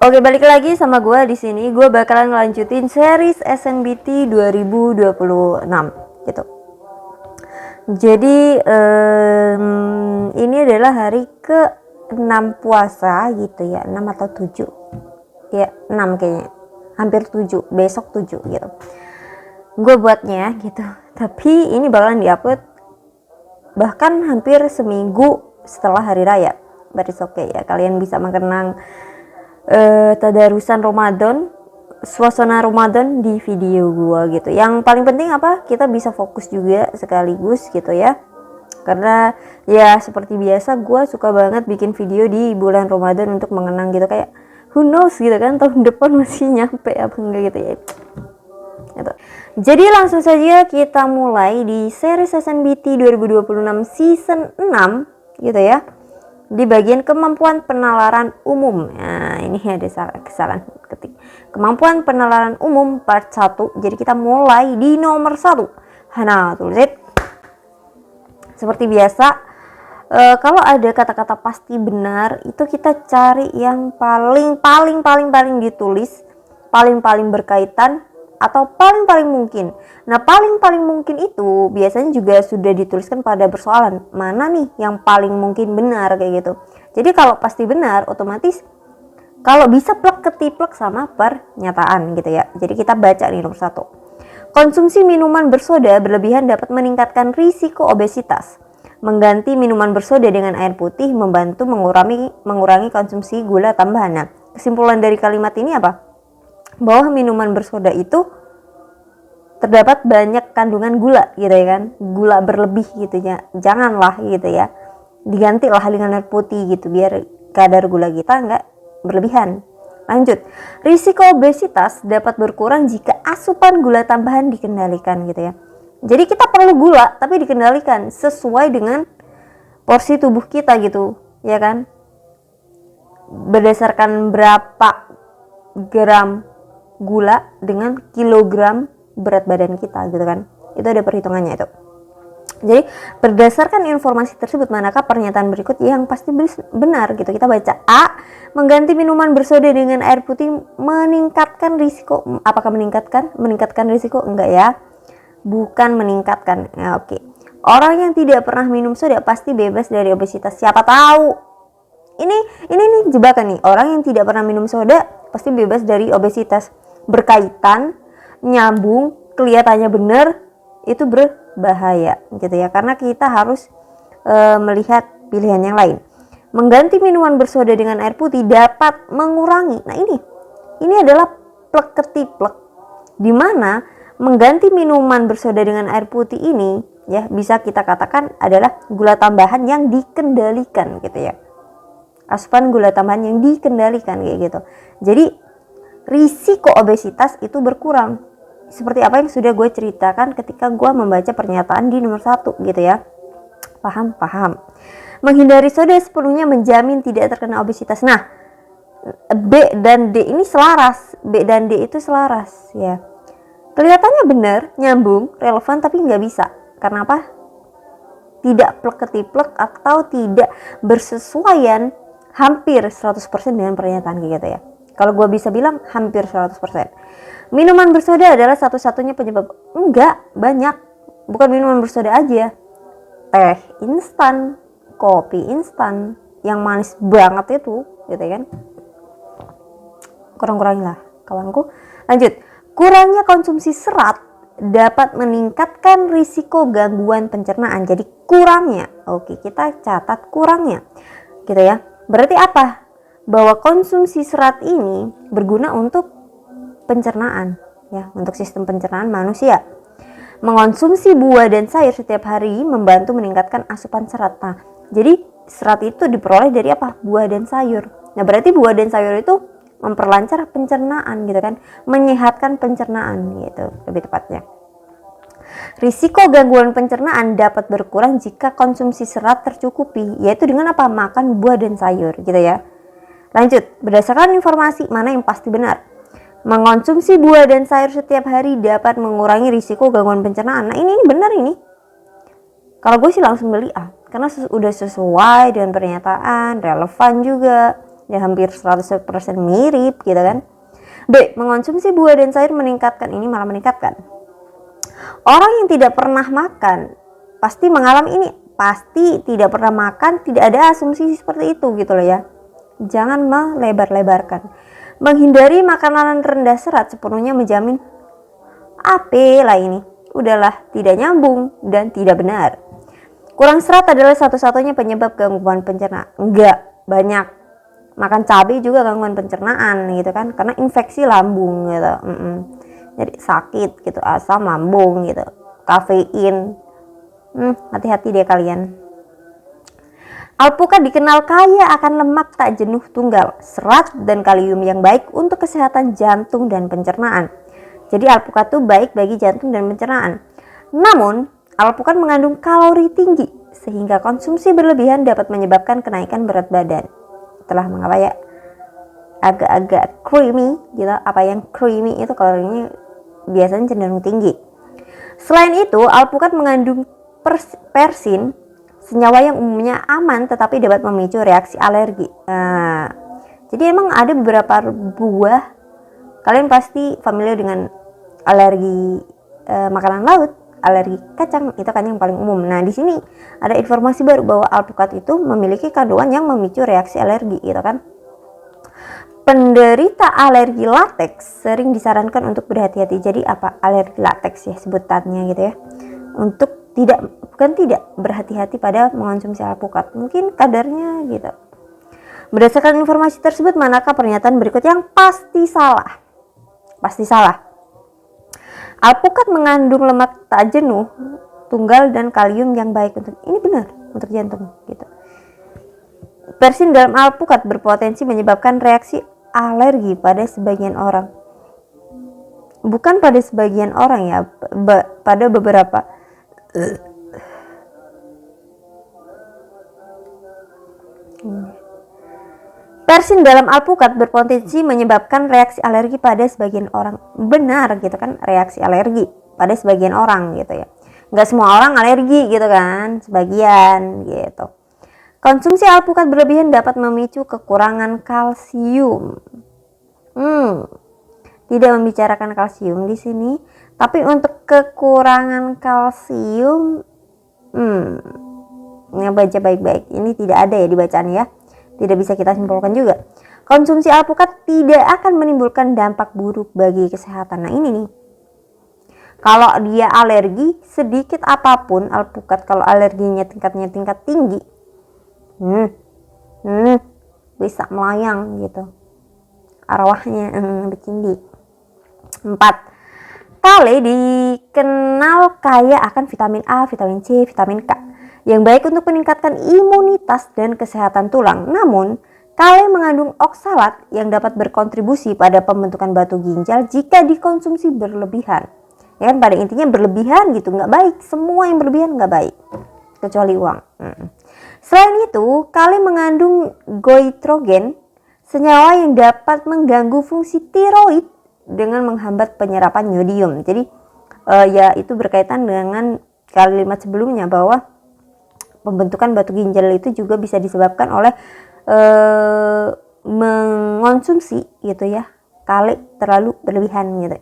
Oke, balik lagi sama gue di sini. Gue bakalan ngelanjutin series SNBT 2026 gitu. Jadi ini adalah hari ke-6 puasa gitu ya, 6 atau 7. Ya, 6 kayaknya. Hampir 7, besok 7 gitu. Gue buatnya gitu. Tapi ini bakalan diupload bahkan hampir seminggu setelah hari raya. But it's okay ya, kalian bisa mengenang tadarusan Ramadan, suasana Ramadan di video gua gitu. Yang paling penting apa? Kita bisa fokus juga sekaligus gitu ya. Karena ya seperti biasa gua suka banget bikin video di bulan Ramadan untuk mengenang gitu, kayak who knows gitu kan, tahun depan masih nyampe apa enggak gitu ya. Gitu. Jadi langsung saja kita mulai di series SNBT 2026 season 6 gitu ya. Di bagian kemampuan penalaran umum. Nah, ini ada kesalahan ketik. Kemampuan penalaran umum part 1. Jadi kita mulai di nomor 1. Nah, tulis. Seperti biasa, kalau ada kata-kata pasti benar, itu kita cari yang paling ditulis, paling berkaitan, atau paling mungkin. Nah, paling mungkin itu biasanya juga sudah dituliskan pada persoalan. Mana nih yang paling mungkin benar kayak gitu. Jadi kalau pasti benar, otomatis kalau bisa plek ketiplek sama pernyataan gitu ya. Jadi kita baca nih nomor 1. Konsumsi minuman bersoda berlebihan dapat meningkatkan risiko obesitas. Mengganti minuman bersoda dengan air putih membantu mengurangi konsumsi gula tambahan. Nah, kesimpulan dari kalimat ini apa? Bahwa minuman bersoda itu terdapat banyak kandungan gula gitu ya kan, gula berlebih gitu ya, janganlah gitu ya, digantilah dengan air putih gitu biar kadar gula kita nggak berlebihan. Lanjut, risiko obesitas dapat berkurang jika asupan gula tambahan dikendalikan gitu ya. Jadi kita perlu gula tapi dikendalikan sesuai dengan porsi tubuh kita gitu ya kan, berdasarkan berapa gram gula dengan kilogram berat badan kita gitu kan, itu ada perhitungannya itu. Jadi berdasarkan informasi tersebut, manakah pernyataan berikut yang pasti benar gitu. Kita baca. A, mengganti minuman bersoda dengan air putih meningkatkan risiko. Apakah meningkatkan risiko? Enggak ya, bukan meningkatkan ya. Oke. Orang yang tidak pernah minum soda pasti bebas dari obesitas. Siapa tahu ini nih jebakan nih, orang yang tidak pernah minum soda pasti bebas dari obesitas. Berkaitan, nyambung, kelihatannya benar, itu berbahaya gitu ya, karena kita harus melihat pilihan yang lain. Mengganti minuman bersoda dengan air putih dapat mengurangi. Nah, ini adalah plek ketiplek, dimana mengganti minuman bersoda dengan air putih ini ya bisa kita katakan adalah gula tambahan yang dikendalikan gitu ya, asupan gula tambahan yang dikendalikan kayak gitu. Jadi risiko obesitas itu berkurang, seperti apa yang sudah gue ceritakan ketika gue membaca pernyataan di nomor 1 gitu ya. Paham? Menghindari soda sepenuhnya menjamin tidak terkena obesitas. Nah, B dan D ini selaras. B dan D itu selaras ya. Kelihatannya benar, nyambung, relevan, tapi nggak bisa. Karena apa? Tidak plek ketiplek atau tidak bersesuaian hampir 100% dengan pernyataan gitu ya. Kalau gue bisa bilang hampir 100%. Minuman bersoda adalah satu-satunya penyebab. Enggak, banyak. Bukan minuman bersoda aja. Teh instan, kopi instan, yang manis banget itu, gitu kan. Kurang-kurangin lah, kawanku. Lanjut. Kurangnya konsumsi serat dapat meningkatkan risiko gangguan pencernaan. Jadi kurangnya. Oke, kita catat kurangnya. Gitu ya. Berarti apa? Bahwa konsumsi serat ini berguna untuk pencernaan ya, untuk sistem pencernaan manusia. Mengonsumsi buah dan sayur setiap hari membantu meningkatkan asupan serat. Nah, jadi serat itu diperoleh dari apa? Buah dan sayur. Nah, berarti buah dan sayur itu memperlancar pencernaan gitu kan, menyehatkan pencernaan gitu lebih tepatnya. Risiko gangguan pencernaan dapat berkurang jika konsumsi serat tercukupi, yaitu dengan apa? Makan buah dan sayur gitu ya. Lanjut, berdasarkan informasi mana yang pasti benar. Mengonsumsi buah dan sayur setiap hari dapat mengurangi risiko gangguan pencernaan. Nah, ini benar ini. Kalau gue sih langsung beli A, karena udah sesuai dengan pernyataan, relevan juga. ya hampir 100% mirip gitu kan. B. Mengonsumsi buah dan sayur meningkatkan, ini malah meningkatkan. Orang yang tidak pernah makan pasti mengalami ini, pasti tidak pernah makan, tidak ada asumsi seperti itu gitu loh ya. Jangan melebar-lebarkan. Menghindari makanan rendah serat sepenuhnya menjamin apa lah ini. Udahlah, tidak nyambung dan tidak benar. Kurang serat adalah satu-satunya penyebab gangguan pencernaan. Enggak, banyak. Makan cabai juga gangguan pencernaan gitu kan, karena infeksi lambung gitu. Jadi sakit gitu, asam lambung gitu, kafein. Hati-hati deh kalian. Alpukat dikenal kaya akan lemak tak jenuh tunggal, serat dan kalium yang baik untuk kesehatan jantung dan pencernaan. Jadi alpukat itu baik bagi jantung dan pencernaan. Namun, alpukat mengandung kalori tinggi sehingga konsumsi berlebihan dapat menyebabkan kenaikan berat badan. Setelah mengapa ya? Agak-agak creamy gitu. Apa yang creamy itu kalorinya biasanya cenderung tinggi. Selain itu, alpukat mengandung persin, senyawa yang umumnya aman tetapi dapat memicu reaksi alergi. Jadi emang ada beberapa buah, kalian pasti familiar dengan alergi makanan laut, alergi kacang, itu kan yang paling umum. Nah, di sini ada informasi baru bahwa alpukat itu memiliki kandungan yang memicu reaksi alergi gitu kan. Penderita alergi lateks sering disarankan untuk berhati-hati. Jadi apa alergi lateks ya sebutannya gitu ya. Untuk bukan tidak berhati-hati pada mengonsumsi alpukat. Mungkin kadarnya gitu. Berdasarkan informasi tersebut, manakah pernyataan berikut yang pasti salah? Pasti salah. Alpukat mengandung lemak tak jenuh tunggal dan kalium yang baik untuk, ini benar, untuk jantung gitu. Persin dalam alpukat berpotensi menyebabkan reaksi alergi pada sebagian orang. Bukan pada sebagian orang ya, pada beberapa. Persin dalam alpukat berpotensi menyebabkan reaksi alergi pada sebagian orang. Benar gitu kan, reaksi alergi pada sebagian orang gitu ya. Nggak semua orang alergi gitu kan, sebagian gitu. Konsumsi alpukat berlebihan dapat memicu kekurangan kalsium. Tidak membicarakan kalsium di sini, tapi untuk kekurangan kalsium, baca baik-baik. Ini tidak ada ya di bacaan ya. Tidak bisa kita simpulkan juga. Konsumsi alpukat tidak akan menimbulkan dampak buruk bagi kesehatan. Nah ini nih. Kalau dia alergi, sedikit apapun alpukat, kalau alerginya tingkat tinggi, bisa melayang gitu. Arwahnya bercindi. 4. Kale dikenal kaya akan vitamin A, vitamin C, vitamin K yang baik untuk meningkatkan imunitas dan kesehatan tulang. Namun, kale mengandung oksalat yang dapat berkontribusi pada pembentukan batu ginjal jika dikonsumsi berlebihan. Ya kan, pada intinya berlebihan gitu, nggak baik. Semua yang berlebihan nggak baik, kecuali uang. Selain itu, kale mengandung goitrogen, senyawa yang dapat mengganggu fungsi tiroid dengan menghambat penyerapan yodium. Jadi, ya itu berkaitan dengan kalimat sebelumnya bahwa pembentukan batu ginjal itu juga bisa disebabkan oleh mengonsumsi gitu ya kale terlalu berlebihan gitu.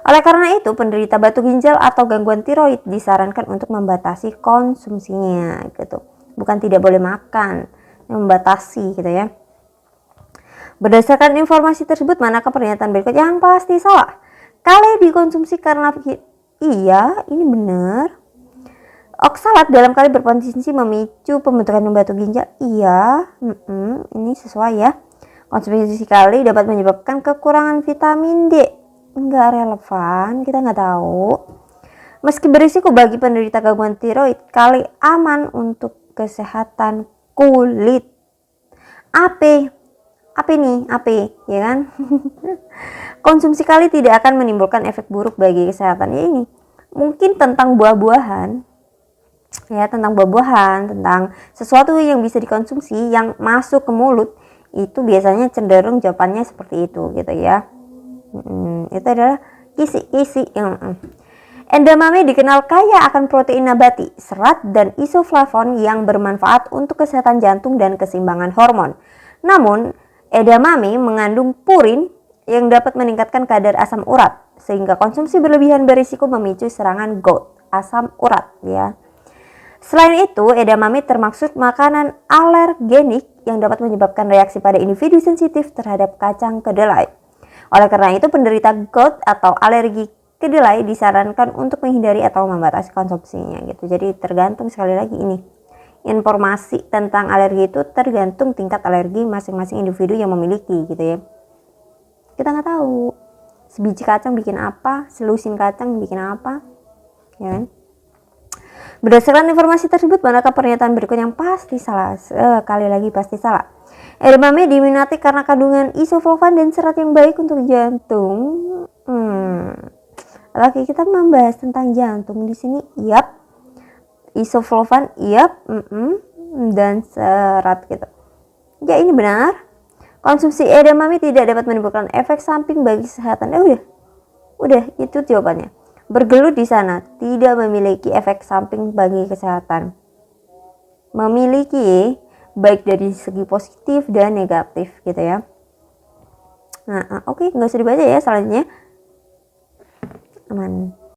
Oleh karena itu, penderita batu ginjal atau gangguan tiroid disarankan untuk membatasi konsumsinya gitu. Bukan tidak boleh makan, membatasi gitu ya. Berdasarkan informasi tersebut, manakah pernyataan berikut yang pasti salah? Kale dikonsumsi karena iya, ini benar. Oksalat dalam kale berpotensi memicu pembentukan batu ginjal. Iya, ini sesuai ya. Konsumsi kale dapat menyebabkan kekurangan vitamin D. Enggak relevan, kita nggak tahu. Meski berisiko bagi penderita gangguan tiroid, kale aman untuk kesehatan kulit. Apa ya kan? Konsumsi kale tidak akan menimbulkan efek buruk bagi kesehatan. Ya ini mungkin tentang buah-buahan. Ya, tentang buah-buahan, tentang sesuatu yang bisa dikonsumsi yang masuk ke mulut, itu biasanya cenderung jawabannya seperti itu gitu ya. Itu adalah kisi yang edamame dikenal kaya akan protein nabati, serat dan isoflavon yang bermanfaat untuk kesehatan jantung dan keseimbangan hormon. Namun, edamame mengandung purin yang dapat meningkatkan kadar asam urat, sehingga konsumsi berlebihan berisiko memicu serangan GOUT, asam urat ya. Selain itu, edamame termasuk makanan alergenik yang dapat menyebabkan reaksi pada individu sensitif terhadap kacang kedelai. Oleh karena itu, penderita GOUT atau alergi kedelai disarankan untuk menghindari atau membatasi konsumsinya gitu. Jadi tergantung, sekali lagi ini informasi tentang alergi itu tergantung tingkat alergi masing-masing individu yang memiliki gitu ya. Kita nggak tahu sebiji kacang bikin apa, selusin kacang bikin apa, ya kan? Berdasarkan informasi tersebut, manakah pernyataan berikut yang pasti salah? Sekali lagi pasti salah. Edamame diminati karena kandungan isoflavon dan serat yang baik untuk jantung. Oke, kita membahas tentang jantung di sini. Yap. Isoflavon, yap, dan serat gitu. Ya, ini benar. Konsumsi edamame tidak dapat menimbulkan efek samping bagi kesehatan. Udah, itu jawabannya. Bergelut di sana tidak memiliki efek samping bagi kesehatan. Memiliki baik dari segi positif dan negatif gitu ya. Nah, oke, nggak usah dibaca ya selanjutnya. Aman.